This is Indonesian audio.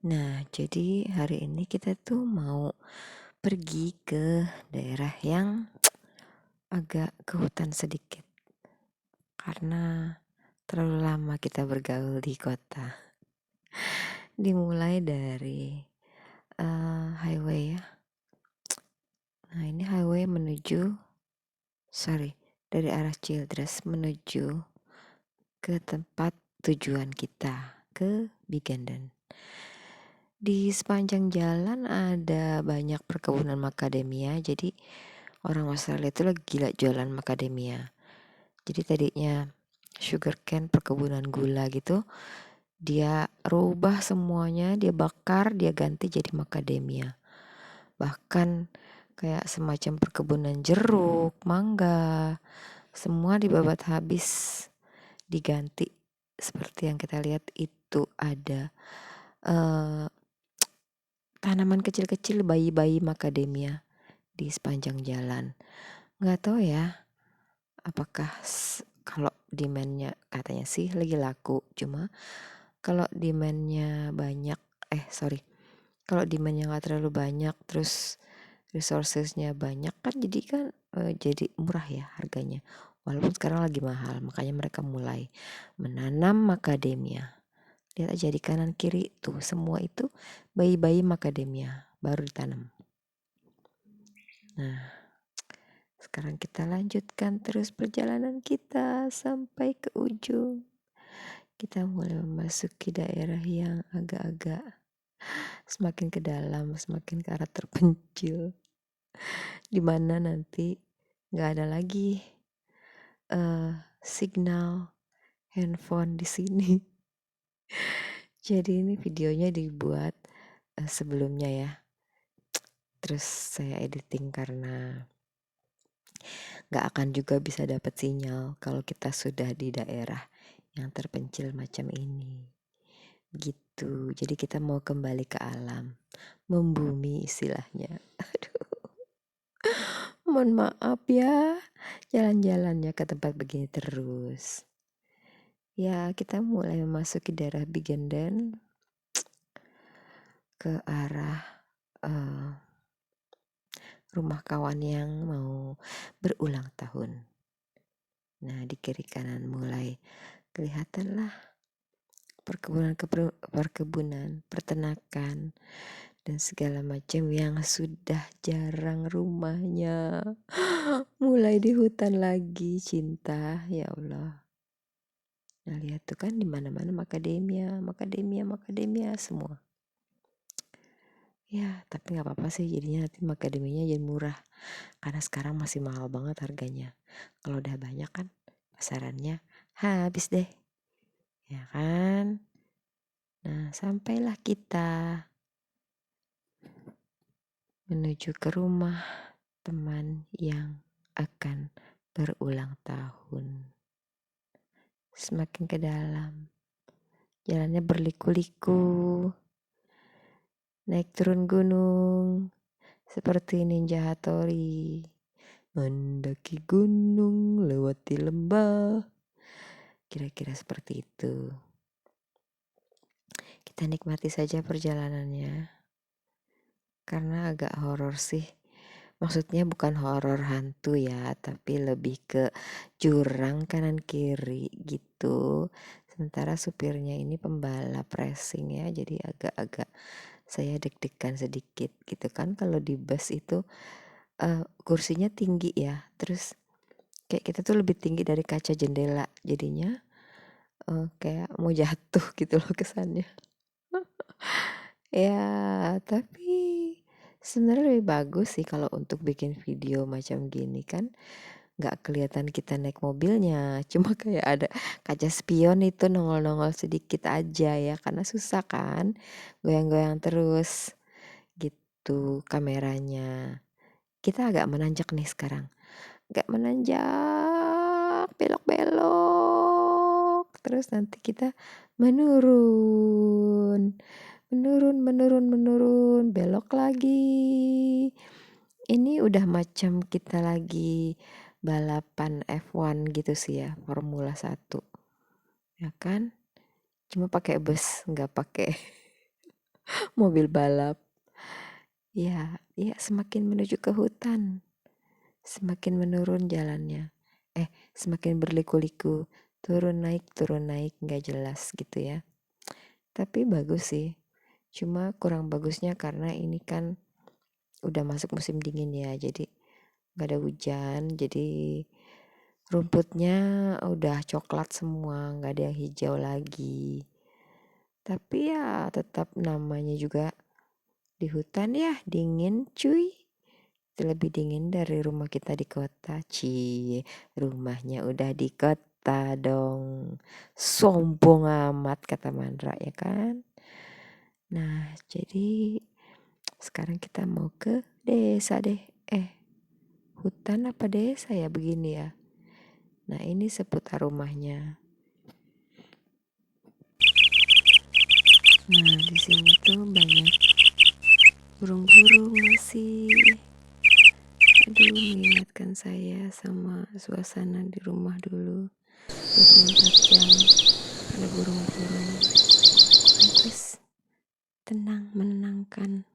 Nah, jadi hari ini kita tuh mau pergi ke daerah yang agak ke hutan sedikit karena terlalu lama kita bergaul di kota. Dimulai dari highway ya. Nah, ini highway dari arah Childress menuju ke tempat tujuan kita, ke Bigenden. Di sepanjang jalan ada banyak perkebunan macadamia, jadi orang Australia itu lagi gila jualan macadamia. Jadi tadinya sugarcane perkebunan gula gitu, dia rubah semuanya, dia bakar, dia ganti jadi macadamia. Bahkan kayak semacam perkebunan jeruk, mangga, semua dibabat habis, diganti. Seperti yang kita lihat itu ada tanaman kecil-kecil bayi-bayi macadamia di sepanjang jalan. Nggak tahu ya, apakah kalau demandnya katanya sih lagi laku. Cuma kalau demandnya banyak, kalau demandnya nggak terlalu banyak, terus resourcesnya banyak kan, jadi murah ya harganya. Walaupun sekarang lagi mahal, makanya mereka mulai menanam macadamia. Lihat aja di kanan kiri tuh, semua itu bayi-bayi macadamia baru ditanam. Nah, sekarang kita lanjutkan terus perjalanan kita sampai ke ujung. Kita mulai memasuki daerah yang agak-agak semakin ke dalam, semakin ke arah terpencil. Di mana nanti nggak ada lagi signal handphone di sini. Jadi ini videonya dibuat sebelumnya ya. Terus saya editing karena nggak akan juga bisa dapat sinyal kalau kita sudah di daerah yang terpencil macam ini. Gitu. Jadi kita mau kembali ke alam, membumi istilahnya. Aduh. Mohon maaf ya, jalan-jalannya ke tempat begini terus. Ya, kita mulai memasuki daerah Bigenden ke arah rumah kawan yang mau berulang tahun. Nah, di kiri kanan mulai kelihatanlah perkebunan, peternakan, dan segala macam yang sudah jarang rumahnya. Mulai di hutan lagi, cinta, ya Allah. Nah, lihat tuh kan di mana-mana macadamia semua. Ya, tapi nggak apa-apa sih, jadinya nanti macadamianya jadi murah. Karena sekarang masih mahal banget harganya. Kalau udah banyak kan pasarannya habis deh. Ya kan? Nah, sampailah kita menuju ke rumah teman yang akan berulang tahun. Semakin ke dalam, jalannya berliku-liku, naik turun gunung, seperti Ninja Hattori. Mendaki gunung, lewati lembah. Kira-kira seperti itu. Kita nikmati saja perjalanannya. Karena agak horor sih. Maksudnya bukan horor hantu ya, tapi lebih ke jurang kanan kiri gitu. Sementara supirnya ini pembalap racing ya, jadi agak-agak saya deg-degan sedikit gitu kan. Kalau di bus itu kursinya tinggi ya, terus kayak kita tuh lebih tinggi dari kaca jendela, jadinya kayak mau jatuh gitu loh kesannya. Ya, tapi sebenarnya lebih bagus sih kalau untuk bikin video macam gini kan, nggak kelihatan kita naik mobilnya, cuma kayak ada kaca spion itu nongol-nongol sedikit aja ya, karena susah kan, goyang-goyang terus gitu kameranya. Kita agak menanjak nih sekarang, agak menanjak, belok-belok, terus nanti kita menurun. Menurun, belok lagi. Ini udah macam kita lagi balapan F1 gitu sih ya, Formula 1. Ya kan? Cuma pakai bus, nggak pakai mobil balap. Ya, ya semakin menuju ke hutan, semakin menurun jalannya. Semakin berliku-liku, turun naik nggak jelas gitu ya. Tapi bagus sih. Cuma kurang bagusnya karena ini kan udah masuk musim dingin ya, jadi nggak ada hujan, jadi rumputnya udah coklat semua, nggak ada yang hijau lagi. Tapi ya tetap namanya juga di hutan ya, dingin cuy. Lebih dingin dari rumah kita di kota. Rumahnya udah di kota dong. Sombong amat kata Mandra ya kan. Nah, jadi sekarang kita mau ke desa deh. Hutan apa desa ya begini ya. Nah, ini seputar rumahnya. Nah, di sini tuh banyak burung-burung masih. Aduh, mengingatkan saya sama suasana di rumah dulu. 24 jam ada burung-burung. Bagus, tenang, menenangkan.